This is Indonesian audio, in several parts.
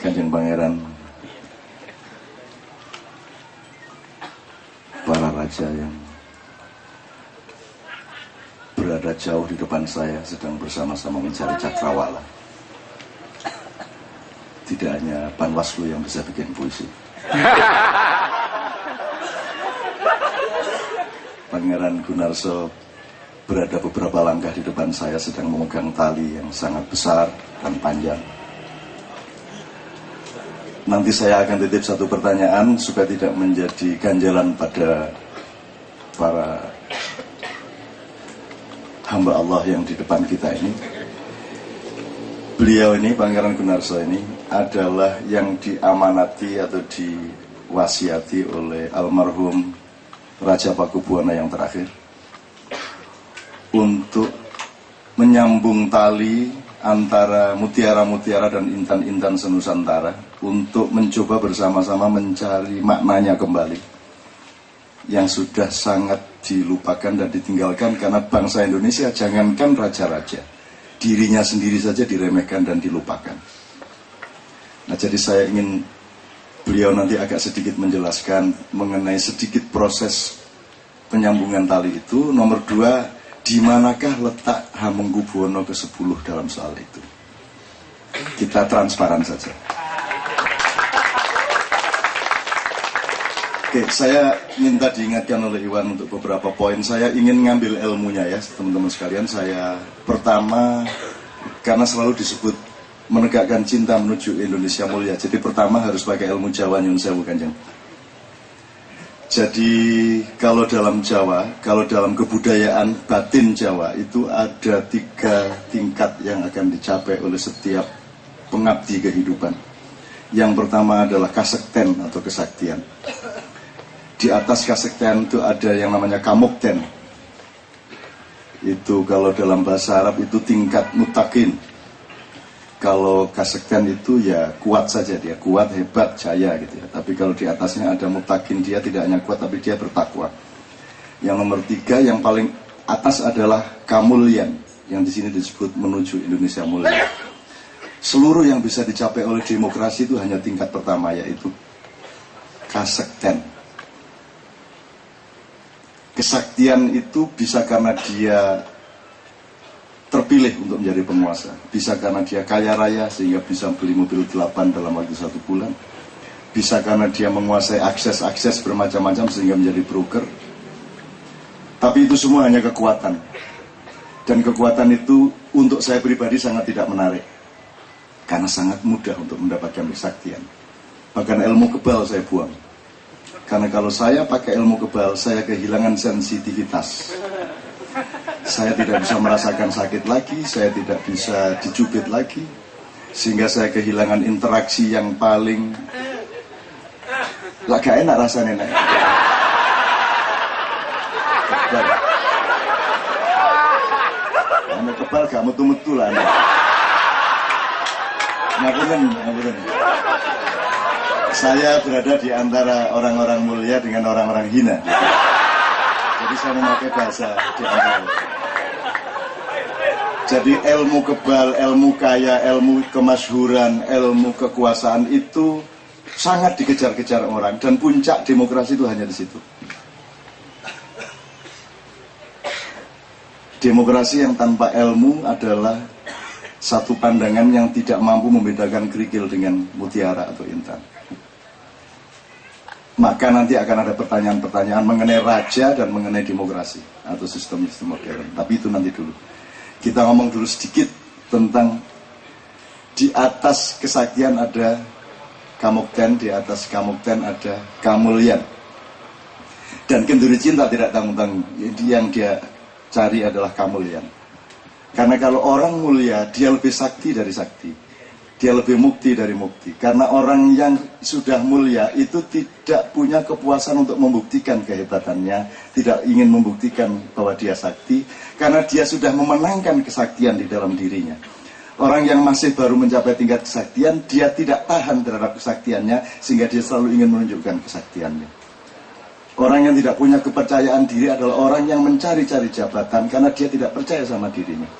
Kanjeng Pangeran, para raja yang berada jauh di depan saya sedang bersama-sama mencari cakrawala. Tidak hanya Panwaslu yang bisa bikin puisi. Pangeran Gunarso berada beberapa langkah di depan saya sedang memegang tali yang sangat besar dan panjang. Nanti saya akan titip satu pertanyaan supaya tidak menjadi ganjalan pada para hamba Allah yang di depan kita ini. Beliau ini, Pangeran Gunarso ini, adalah yang diamanati atau diwasiati oleh almarhum Raja Pakubuwana yang terakhir untuk menyambung tali antara mutiara-mutiara dan intan-intan senusantara untuk mencoba bersama-sama mencari maknanya kembali yang sudah sangat dilupakan dan ditinggalkan karena bangsa Indonesia, jangankan raja-raja, dirinya sendiri saja diremehkan dan dilupakan. Nah, jadi saya ingin beliau nanti agak sedikit menjelaskan mengenai sedikit proses penyambungan tali itu. Nomor 2, di manakah letak Hamengkubuwono ke-10 dalam soal itu? Kita transparan saja. Oke, saya minta diingatkan oleh Iwan untuk beberapa poin. Saya ingin ngambil ilmunya ya, teman-teman sekalian. Saya pertama, karena selalu disebut menegakkan cinta menuju Indonesia mulia. Jadi pertama harus pakai ilmu Jawa Nyun Sewu Kanjeng. Jadi kalau dalam Jawa, kalau dalam kebudayaan batin Jawa itu ada 3 tingkat yang akan dicapai oleh setiap pengabdi kehidupan. Yang pertama adalah kasekten atau kesaktian. Di atas kasekten itu ada yang namanya kamukten. Itu kalau dalam bahasa Arab itu tingkat mutakin. Kalau kasekten itu ya kuat saja, dia kuat, hebat, jaya gitu ya. Tapi kalau di atasnya ada mutakin, dia tidak hanya kuat tapi dia bertakwa. Yang nomor 3 yang paling atas adalah kamulyan, yang di sini disebut menuju Indonesia mulia. Seluruh yang bisa dicapai oleh demokrasi itu hanya tingkat pertama, yaitu kasekten. Kesaktian itu bisa karena dia terpilih untuk menjadi penguasa, bisa karena dia kaya raya sehingga bisa beli mobil 8 dalam waktu 1 bulan, bisa karena dia menguasai akses bermacam-macam sehingga menjadi broker. Tapi itu semua hanya kekuatan, dan kekuatan itu untuk saya pribadi sangat tidak menarik karena sangat mudah untuk mendapatkan kesaktian. Bahkan ilmu kebal saya buang, karena kalau saya pakai ilmu kebal saya kehilangan sensitivitas. Saya tidak bisa merasakan sakit lagi, saya tidak bisa dicubit lagi, sehingga saya kehilangan interaksi yang paling gak enak rasanya. Kamu kebal gak metu-metu lah. Ngapunten. Saya berada di antara orang-orang mulia dengan orang-orang hina. Jadi saya memakai bahasa di antara. Jadi ilmu kebal, ilmu kaya, ilmu kemasyhuran, ilmu kekuasaan itu sangat dikejar-kejar orang, dan puncak demokrasi itu hanya di situ. Demokrasi yang tanpa ilmu adalah satu pandangan yang tidak mampu membedakan kerikil dengan mutiara atau intan. Maka nanti akan ada pertanyaan-pertanyaan mengenai raja dan mengenai demokrasi atau sistem-sistem modern. Tapi itu nanti dulu. Kita ngomong dulu sedikit tentang di atas kesaktian ada kamukten, di atas kamukten ada kamulyan. Dan kenduri cinta tidak tanggung-tanggung, yang dia cari adalah kamulyan. Karena kalau orang mulia, dia lebih sakti dari sakti, dia lebih mukti dari mukti. Karena orang yang sudah mulia itu tidak punya kepuasan untuk membuktikan kehebatannya, tidak ingin membuktikan bahwa dia sakti, karena dia sudah memenangkan kesaktian di dalam dirinya. Orang yang masih baru mencapai tingkat kesaktian, dia tidak tahan terhadap kesaktiannya, sehingga dia selalu ingin menunjukkan kesaktiannya. Orang yang tidak punya kepercayaan diri adalah orang yang mencari-cari jabatan karena dia tidak percaya sama dirinya.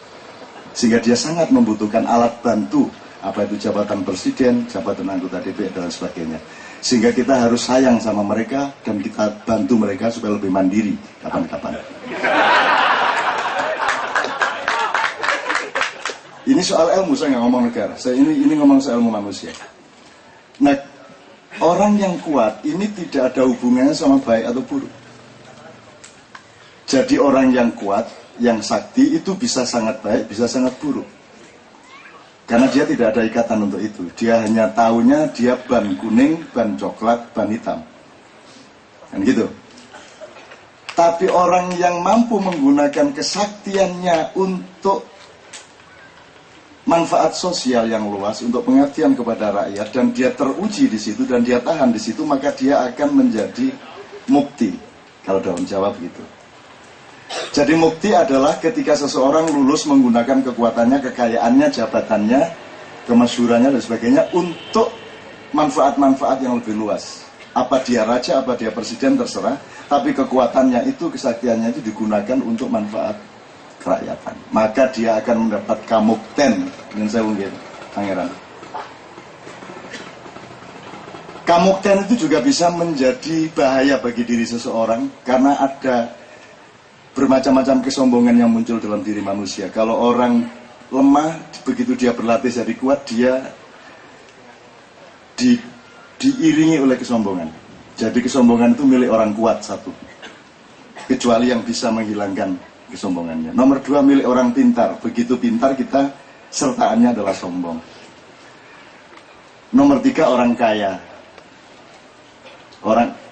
Sehingga dia sangat membutuhkan alat bantu, apa itu jabatan presiden, jabatan anggota DPR dan sebagainya. Sehingga kita harus sayang sama mereka dan kita bantu mereka supaya lebih mandiri kapan-kapan. Ini soal ilmu, saya nggak ngomong negara. Saya ini ngomong soal ilmu manusia. Nah, orang yang kuat ini tidak ada hubungannya sama baik atau buruk. Jadi orang yang kuat, yang sakti itu bisa sangat baik, bisa sangat buruk. Karena dia tidak ada ikatan untuk itu. Dia hanya tahunya dia ban kuning, ban coklat, ban hitam. Kan gitu. Tapi orang yang mampu menggunakan kesaktiannya untuk manfaat sosial yang luas, untuk pengabdian kepada rakyat, dan dia teruji di situ dan dia tahan di situ, maka dia akan menjadi mukti. Kalau dalam Jawa begitu. Jadi mukti adalah ketika seseorang lulus menggunakan kekuatannya, kekayaannya, jabatannya, kemasyhurannya dan sebagainya untuk manfaat-manfaat yang lebih luas. Apa dia raja, apa dia presiden terserah, tapi kekuatannya itu, kesaktiannya itu digunakan untuk manfaat kerakyatan. Maka dia akan mendapat kamukten. Yang saya mungkin, Pangeran. Kamukten itu juga bisa menjadi bahaya bagi diri seseorang karena ada bermacam-macam kesombongan yang muncul dalam diri manusia. Kalau orang lemah, begitu dia berlatih jadi kuat, dia diiringi oleh kesombongan. Jadi kesombongan itu milik orang kuat satu. Kecuali yang bisa menghilangkan kesombongannya. Nomor 2, milik orang pintar. Begitu pintar kita sertaannya adalah sombong. Nomor 3, orang kaya.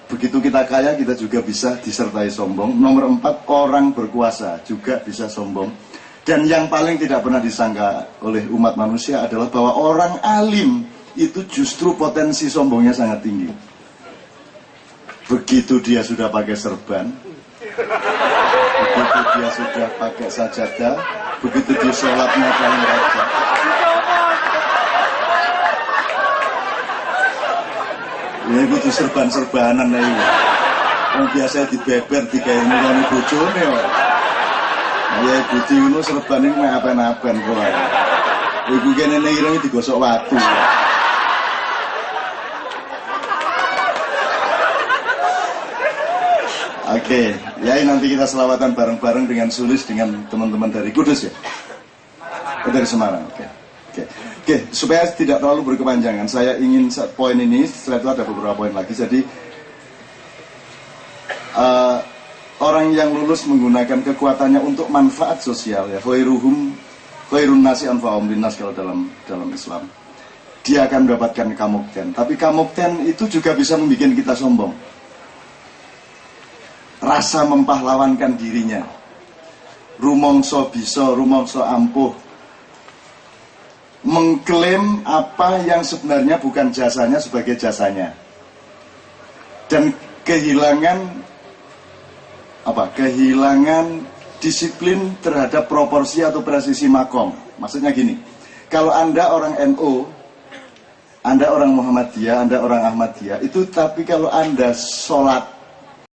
Begitu kita kaya, kita juga bisa disertai sombong. Nomor 4, orang berkuasa juga bisa sombong. Dan yang paling tidak pernah disangka oleh umat manusia adalah bahwa orang alim itu justru potensi sombongnya sangat tinggi. Begitu dia sudah pakai serban, begitu dia sudah pakai sajadah, begitu dia sholatnya paling rajin, ini butuh serban-serbanan ya. Yang biasa dibeber digawe mulane bojone ya. Ya Gusti ngono serban iki mek apen-apen kok. Iku kene ireng digosok watu. Oke, ya nanti kita selawatan bareng-bareng dengan Sulis dengan teman-teman dari Kudus ya. Dari Semarang. Oke, supaya tidak terlalu berkepanjangan, saya ingin poin ini, setelah itu ada beberapa poin lagi. Jadi orang yang lulus menggunakan kekuatannya untuk manfaat sosial ya, khairun nasi anfa'uhum linnas kalau dalam Islam. Dia akan mendapatkan kamukten. Tapi kamukten itu juga bisa membuat kita sombong. Rasa mempahlawankan dirinya. Rumongso bisa, rumongso ampuh. Mengklaim apa yang sebenarnya bukan jasanya sebagai jasanya. Dan kehilangan disiplin terhadap proporsi atau presisi makom. Maksudnya gini, kalau Anda orang NU, Anda orang Muhammadiyah, Anda orang Ahmadiyah, itu tapi kalau Anda sholat